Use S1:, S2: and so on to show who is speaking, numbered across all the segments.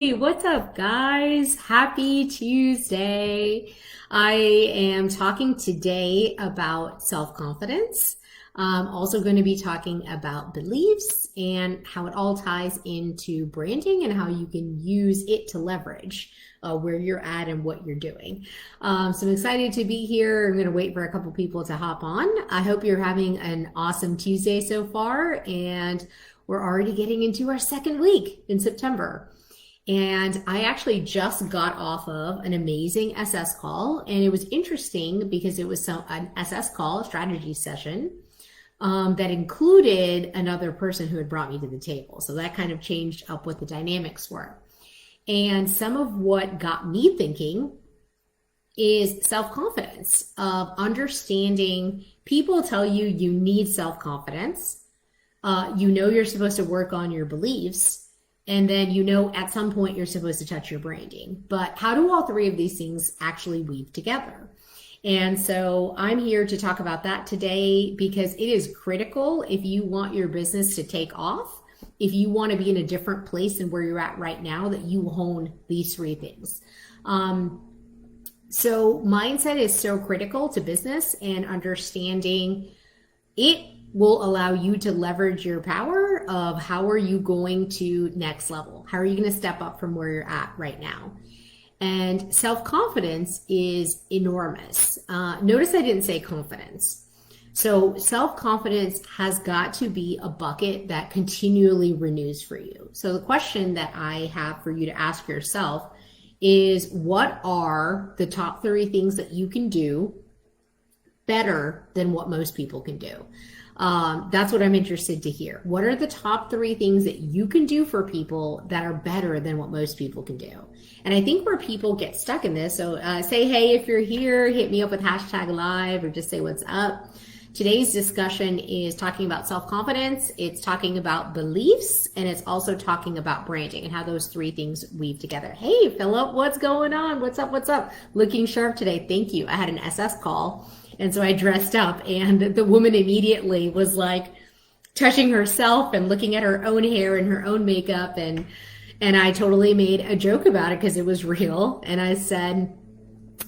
S1: Hey, what's up, guys? Happy Tuesday. I am talking today about self-confidence. I'm also going to be talking about beliefs and how it all ties into branding and how you can use it to leverage where you're at and what you're doing. So I'm excited to be here. I'm going to wait for a couple people to hop on. I hope you're having an awesome Tuesday so far, and we're already getting into our second week in September. And I actually just got off of an amazing SS call, and it was interesting because it was an SS call, a strategy session, that included another person who had brought me to the table. So that kind of changed up what the dynamics were. And some of what got me thinking is self-confidence, of understanding people tell you you need self-confidence. You know you're supposed to work on your beliefs. And then at some point you're supposed to touch your branding. But how do all three of these things actually weave together? And so I'm here to talk about that today because it is critical if you want your business to take off, if you want to be in a different place than where you're at right now, that you hone these three things. So mindset is so critical to business, and understanding it will allow you to leverage your power of how are you going to next level? How are you going to step up from where you're at right now? And self-confidence is enormous. Notice I didn't say confidence. So self-confidence has got to be a bucket that continually renews for you. So the question that I have for you to ask yourself is, what are the top three things that you can do better than what most people can do? That's what I'm interested to hear. What are the top three things that you can do for people that are better than what most people can do? And I think where people get stuck in this, so say, hey, if you're here, hit me up with #live or just say what's up. Today's discussion is talking about self-confidence. It's talking about beliefs, and it's also talking about branding and how those three things weave together. Hey, Philip, what's going on? What's up? What's up? Looking sharp today. Thank you. I had an SS call. And so I dressed up, and the woman immediately was like touching herself and looking at her own hair and her own makeup. And I totally made a joke about it because it was real. And I said,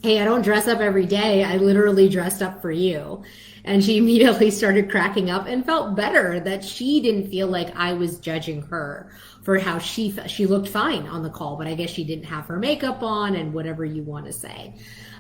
S1: hey, I don't dress up every day. I literally dressed up for you. And she immediately started cracking up and felt better that she didn't feel like I was judging her for how she felt. She looked fine on the call, but I guess she didn't have her makeup on and whatever you want to say.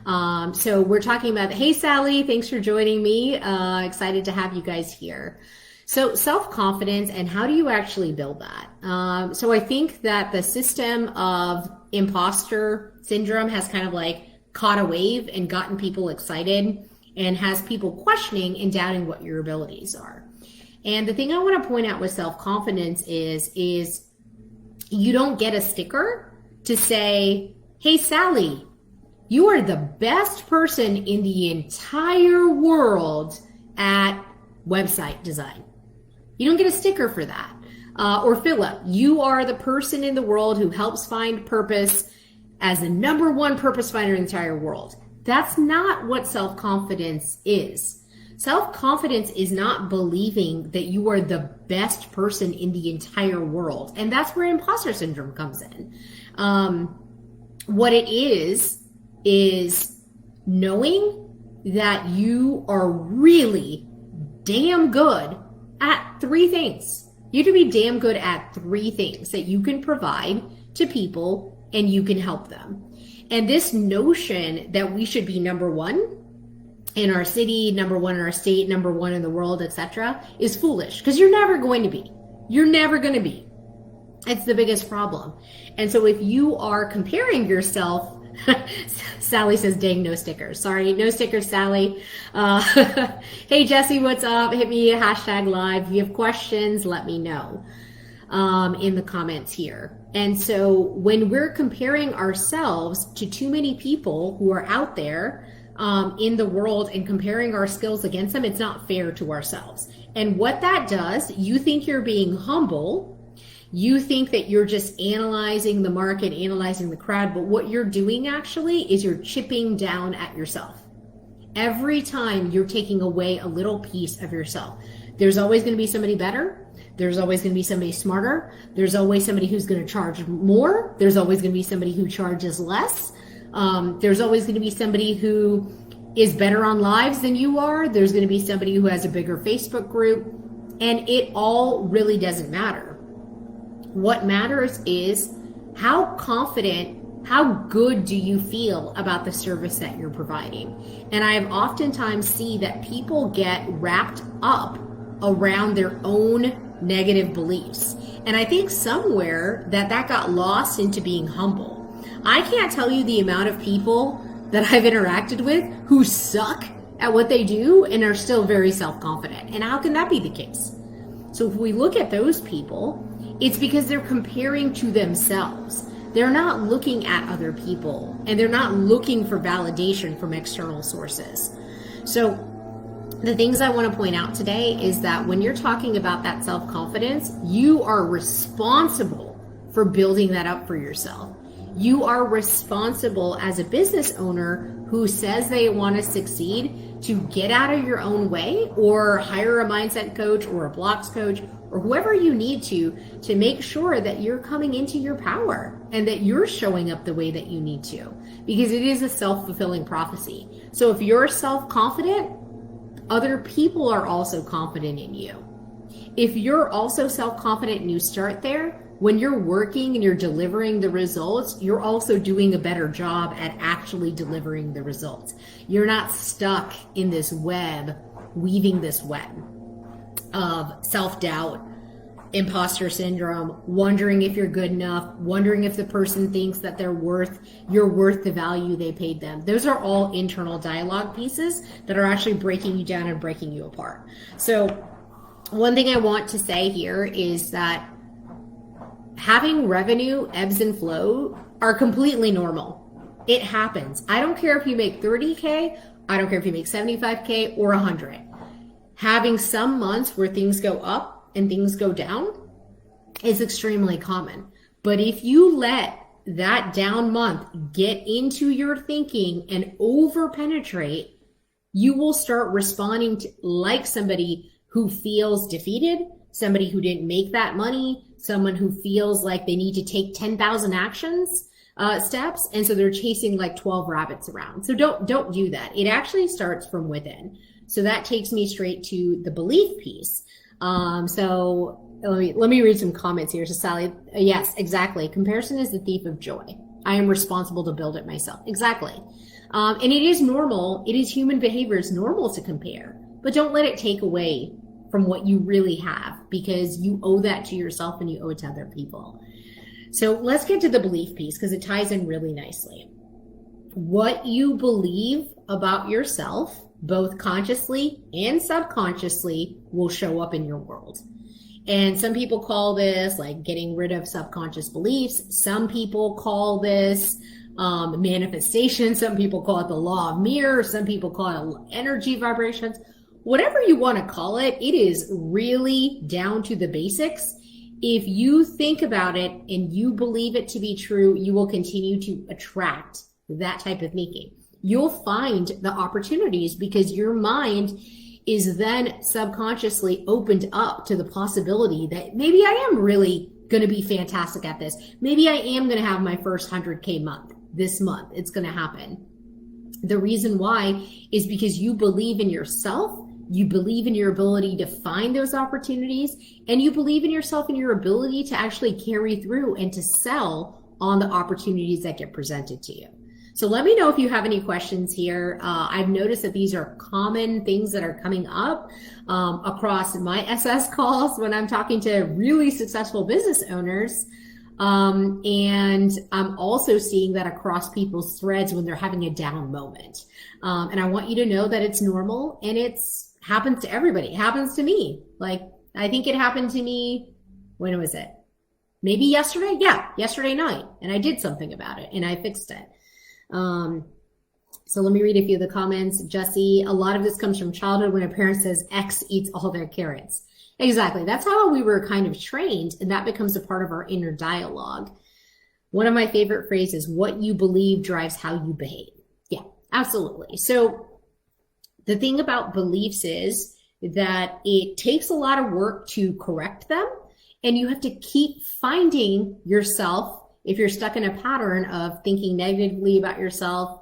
S1: So we're talking about, hey, Sally, thanks for joining me. Excited to have you guys here. So self-confidence, and how do you actually build that? So I think that the system of imposter syndrome has kind of like caught a wave and gotten people excited and has people questioning and doubting what your abilities are. And the thing I want to point out with self-confidence is you don't get a sticker to say, hey, Sally, you are the best person in the entire world at website design. You don't get a sticker for that. Or Philip, you are the person in the world who helps find purpose as the number one purpose finder in the entire world. That's not what self-confidence is. Self-confidence is not believing that you are the best person in the entire world. And that's where imposter syndrome comes in. What it is knowing that you are really damn good at three things. You have to be damn good at three things that you can provide to people and you can help them. And this notion that we should be number one in our city, number one in our state, number one in the world, etc., is foolish, because you're never going to be. You're never going to be. It's the biggest problem. And so if you are comparing yourself, Sally says, dang, no stickers. Sorry, no stickers, Sally. Hey, Jesse, what's up? Hit me #live. If you have questions, let me know in the comments here. And so when we're comparing ourselves to too many people who are out there in the world and comparing our skills against them, it's not fair to ourselves. And what that does, you think you're being humble. You think that you're just analyzing the market, analyzing the crowd, but what you're doing actually is you're chipping down at yourself. Every time you're taking away a little piece of yourself. There's always going to be somebody better. There's always going to be somebody smarter. There's always somebody who's going to charge more. There's always going to be somebody who charges less. There's always going to be somebody who is better on lives than you are. There's going to be somebody who has a bigger Facebook group, and it all really doesn't matter. What matters is how confident, how good do you feel about the service that you're providing? And I've oftentimes see that people get wrapped up around their own negative beliefs. And I think somewhere that got lost into being humble. I can't tell you the amount of people that I've interacted with who suck at what they do and are still very self-confident. And how can that be the case? So if we look at those people, it's because they're comparing to themselves. They're not looking at other people, and they're not looking for validation from external sources. So the things I want to point out today is that when you're talking about that self-confidence, you are responsible for building that up for yourself. You are responsible as a business owner who says they want to succeed to get out of your own way, or hire a mindset coach or a blocks coach or whoever you need to make sure that you're coming into your power and that you're showing up the way that you need to, because it is a self-fulfilling prophecy. So if you're self-confident, other people are also confident in you. If you're also self-confident and you start there, when you're working and you're delivering the results, you're also doing a better job at actually delivering the results. You're not stuck in this web, weaving this web of self-doubt, imposter syndrome, wondering if you're good enough, wondering if the person thinks that you're worth the value they paid them. Those are all internal dialogue pieces that are actually breaking you down and breaking you apart. So one thing I want to say here is that having revenue ebbs and flow are completely normal. It happens. I don't care if you make 30K, I don't care if you make 75K or 100. Having some months where things go up and things go down is extremely common. But if you let that down month get into your thinking and over penetrate, you will start responding to like somebody who feels defeated, somebody who didn't make that money, someone who feels like they need to take 10,000 steps. And so they're chasing like 12 rabbits around. So don't do that. It actually starts from within. So that takes me straight to the belief piece. So let me read some comments here. So Sally, yes, exactly. Comparison is the thief of joy. I am responsible to build it myself. Exactly. And it is normal. It is human behavior. It's normal to compare, but don't let it take away from what you really have, because you owe that to yourself and you owe it to other people. So let's get to the belief piece, because it ties in really nicely. What you believe about yourself, both consciously and subconsciously, will show up in your world. And some people call this like getting rid of subconscious beliefs. Some people call this manifestation. Some people call it the law of mirrors. Some people call it energy vibrations. Whatever you want to call it, it is really down to the basics. If you think about it and you believe it to be true, you will continue to attract that type of thinking. You'll find the opportunities because your mind is then subconsciously opened up to the possibility that maybe I am really going to be fantastic at this. Maybe I am going to have my first 100K month this month. It's going to happen. The reason why is because you believe in yourself. You believe in your ability to find those opportunities, and you believe in yourself and your ability to actually carry through and to sell on the opportunities that get presented to you. So let me know if you have any questions here. I've noticed that these are common things that are coming up across my SS calls when I'm talking to really successful business owners. And I'm also seeing that across people's threads when they're having a down moment. And I want you to know that it's normal and it's happens to everybody. It happens to me. Like, I think it happened to me, when was it? Maybe yesterday? Yeah, yesterday night. And I did something about it and I fixed it. So let me read a few of the comments. Jesse, a lot of this comes from childhood when a parent says X eats all their carrots. Exactly. That's how we were kind of trained, and that becomes a part of our inner dialogue. One of my favorite phrases, what you believe drives how you behave. Yeah, absolutely. So the thing about beliefs is that it takes a lot of work to correct them. And you have to keep finding yourself. If you're stuck in a pattern of thinking negatively about yourself,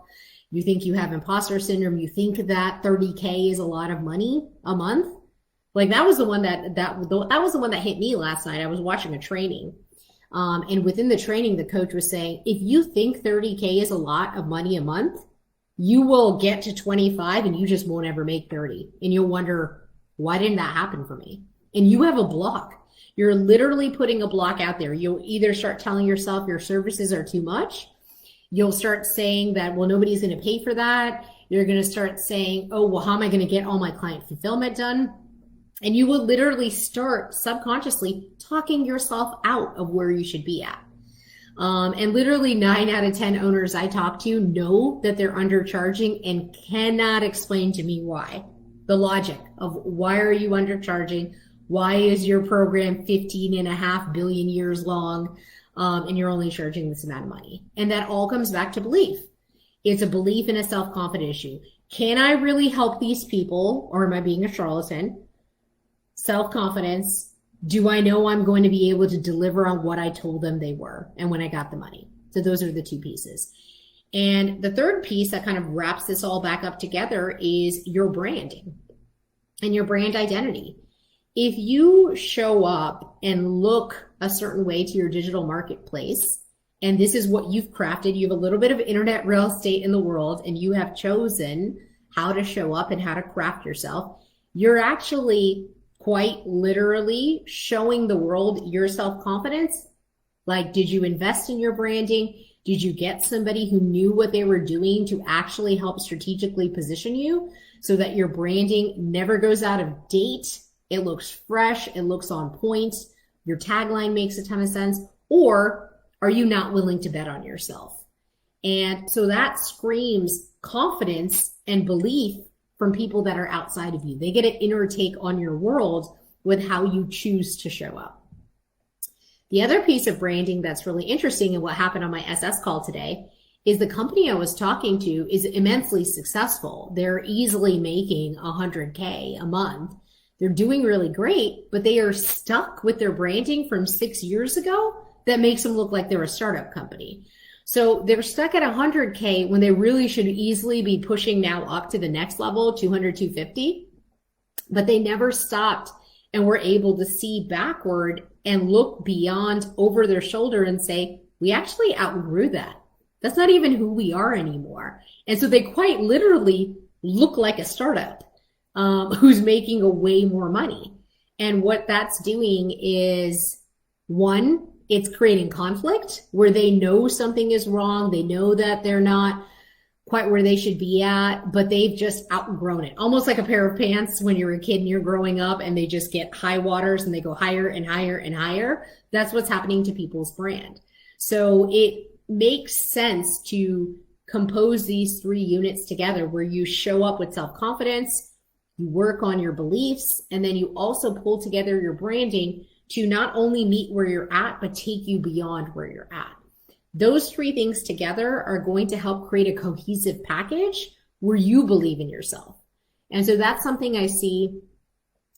S1: you think you have imposter syndrome, you think that 30K is a lot of money a month. Like that was the one that was the one that hit me last night. I was watching a training. And within the training, the coach was saying, if you think 30K is a lot of money a month, you will get to 25 and you just won't ever make 30. And you'll wonder, why didn't that happen for me? And you have a block. You're literally putting a block out there. You'll either start telling yourself your services are too much. You'll start saying that, well, nobody's going to pay for that. You're going to start saying, oh, well, how am I going to get all my client fulfillment done? And you will literally start subconsciously talking yourself out of where you should be at. And literally 9 out of 10 owners I talk to know that they're undercharging and cannot explain to me why. The logic of why are you undercharging? Why is your program 15.5 billion years long and you're only charging this amount of money? And that all comes back to belief. It's a belief in a self-confidence issue. Can I really help these people, or am I being a charlatan? Self-confidence. Do I know I'm going to be able to deliver on what I told them they were and when I got the money? So those are the two pieces. And the third piece that kind of wraps this all back up together is your branding and your brand identity. If you show up and look a certain way to your digital marketplace, and this is what you've crafted, you have a little bit of internet real estate in the world, and you have chosen how to show up and how to craft yourself, you're actually quite literally showing the world your self-confidence. Like, did you invest in your branding? Did you get somebody who knew what they were doing to actually help strategically position you so that your branding never goes out of date? It looks fresh. It looks on point. Your tagline makes a ton of sense. Or are you not willing to bet on yourself? And so that screams confidence and belief from people that are outside of you. They get an inner take on your world with how you choose to show up. The other piece of branding that's really interesting and what happened on my SS call today is the company I was talking to is immensely successful. They're easily making 100K a month. They're doing really great, but they are stuck with their branding from 6 years ago that makes them look like they're a startup company. So they're stuck at 100K when they really should easily be pushing now up to the next level, 200, 250. But they never stopped and were able to see backward and look beyond over their shoulder and say, we actually outgrew that. That's not even who we are anymore. And so they quite literally look like a startup who's making a way more money. And what that's doing is, one, it's creating conflict where they know something is wrong. They know that they're not quite where they should be at, but they've just outgrown it. Almost like a pair of pants when you're a kid and you're growing up and they just get high waters and they go higher and higher and higher. That's what's happening to people's brand. So it makes sense to compose these 3 units together where you show up with self-confidence, you work on your beliefs, and then you also pull together your branding to not only meet where you're at, but take you beyond where you're at. Those 3 things together are going to help create a cohesive package where you believe in yourself. And so that's something I see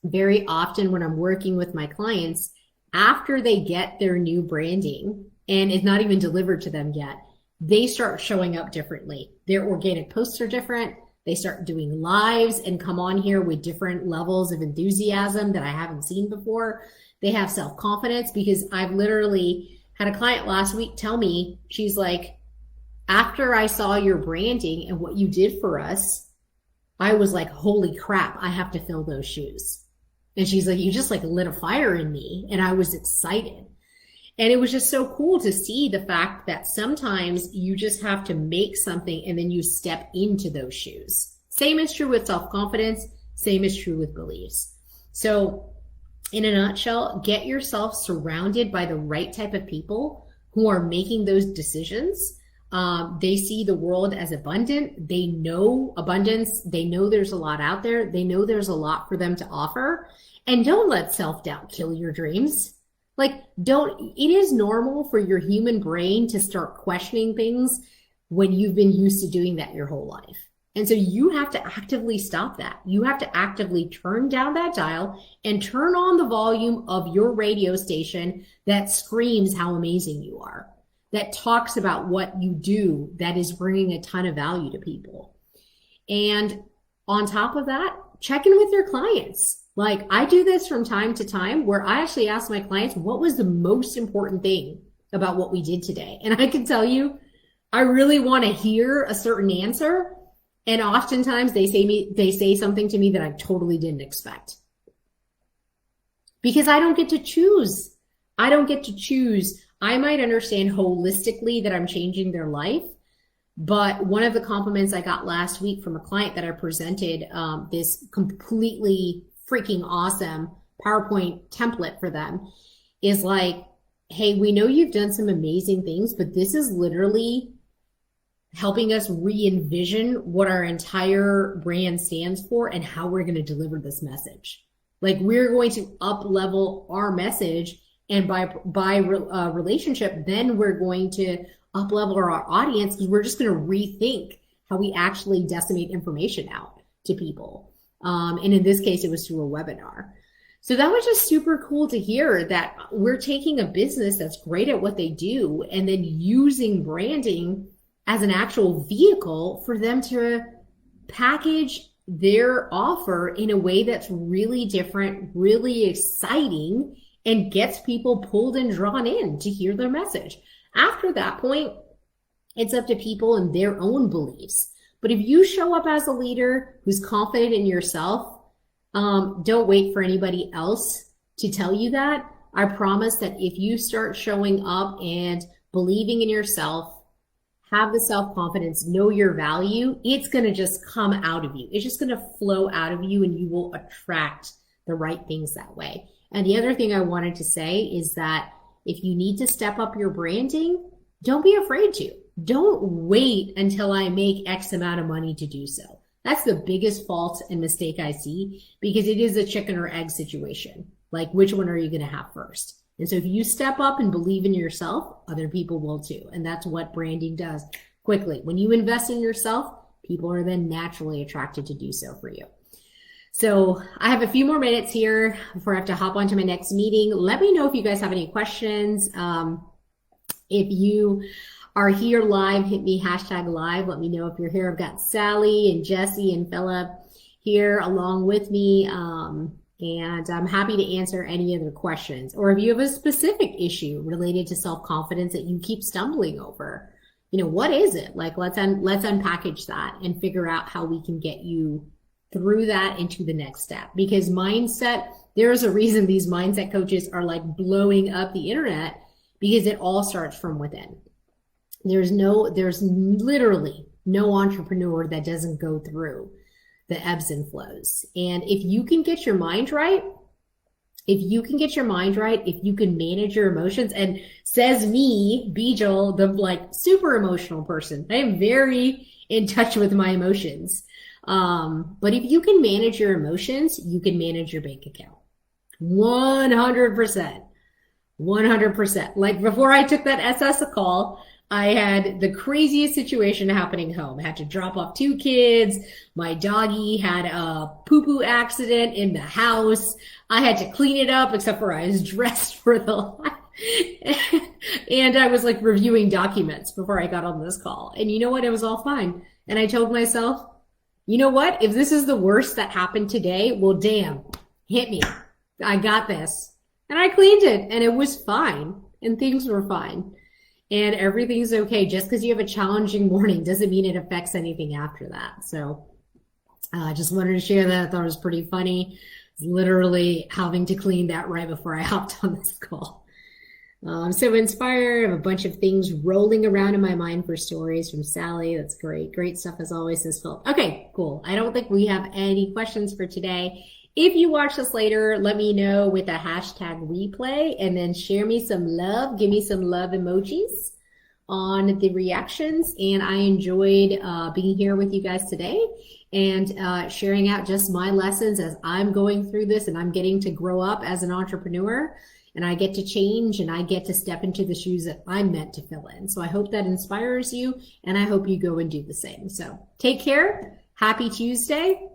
S1: very often when I'm working with my clients after they get their new branding and it's not even delivered to them yet. They start showing up differently. Their organic posts are different. They start doing lives and come on here with different levels of enthusiasm that I haven't seen before. They have self-confidence because I've literally had a client last week tell me, she's like, after I saw your branding and what you did for us, I was like, holy crap, I have to fill those shoes. And she's like, you just like lit a fire in me. And I was excited. And it was just so cool to see the fact that sometimes you just have to make something and then you step into those shoes. Same is true with self-confidence. Same is true with beliefs. So in a nutshell, get yourself surrounded by the right type of people who are making those decisions. They see the world as abundant. They know abundance. They know there's a lot out there. They know there's a lot for them to offer. And don't let self-doubt kill your dreams. It is normal for your human brain to start questioning things when you've been used to doing that your whole life. And so you have to actively stop that. You have to actively turn down that dial and turn on the volume of your radio station that screams how amazing you are, that talks about what you do, that is bringing a ton of value to people. And on top of that, check in with your clients. Like, I do this from time to time where I actually ask my clients, what was the most important thing about what we did today? And I can tell you, I really want to hear a certain answer. And oftentimes they say something to me that I totally didn't expect. Because I don't get to choose. I don't get to choose. I might understand holistically that I'm changing their life. But one of the compliments I got last week from a client that I presented this completely freaking awesome PowerPoint template for them is like, hey, we know you've done some amazing things, but this is literally helping us re-envision what our entire brand stands for and how we're going to deliver this message. Like, we're going to up level our message, and by relationship, then we're going to up level our audience, because we're just going to rethink how we actually disseminate information out to people. And in this case, it was through a webinar. So that was just super cool to hear that we're taking a business that's great at what they do and then using branding as an actual vehicle for them to package their offer in a way that's really different, really exciting, and gets people pulled and drawn in to hear their message. After that point, it's up to people and their own beliefs. But if you show up as a leader who's confident in yourself, don't wait for anybody else to tell you that. I promise that if you start showing up and believing in yourself, have the self-confidence, know your value, it's going to just come out of you. It's just going to flow out of you, and you will attract the right things that way. And the other thing I wanted to say is that if you need to step up your branding, don't be afraid to. Don't wait until I make X amount of money to do so. That's the biggest fault and mistake I see, because it is a chicken or egg situation. Like, which one are you going to have first? And so if you step up and believe in yourself, other people will too. And that's what branding does quickly. When you invest in yourself, people are then naturally attracted to do so for you. So I have a few more minutes here before I have to hop onto my next meeting. Let me know if you guys have any questions. If you are here live, hit me #live. Let me know if you're here. I've got Sally and Jesse and Philip here along with me. And I'm happy to answer any other questions. Or if you have a specific issue related to self-confidence that you keep stumbling over, what is it? Like, let's unpackage that and figure out how we can get you through that into the next step. Because mindset, there's a reason these mindset coaches are like blowing up the internet, because it all starts from within. There's literally no entrepreneur that doesn't go through the ebbs and flows. And if you can get your mind right, if you can manage your emotions, and says me, Bijal, the super emotional person, I am very in touch with my emotions. But if you can manage your emotions, you can manage your bank account. 100%. 100%. Like, before I took that SS call, I had the craziest situation happening home. I had to drop off 2 kids. My doggy had a poo-poo accident in the house. I had to clean it up, except for I was dressed for the and I was reviewing documents before I got on this call. And you know what? It was all fine. And I told myself, you know what? If this is the worst that happened today, well, damn, hit me. I got this. And I cleaned it, and it was fine. And things were fine. And everything's okay. Just because you have a challenging morning doesn't mean it affects anything after that. So I just wanted to share that. I thought it was pretty funny. Literally having to clean that right before I hopped on this call. So inspired. I have a bunch of things rolling around in my mind for stories from Sally. That's great. Great stuff as always, says Phil. Okay, cool. I don't think we have any questions for today. If you watch this later, let me know with a #replay, and then share me some love. Give me some love emojis on the reactions. And I enjoyed being here with you guys today and sharing out just my lessons as I'm going through this, and I'm getting to grow up as an entrepreneur, and I get to change, and I get to step into the shoes that I'm meant to fill in. So I hope that inspires you, and I hope you go and do the same. So take care. Happy Tuesday.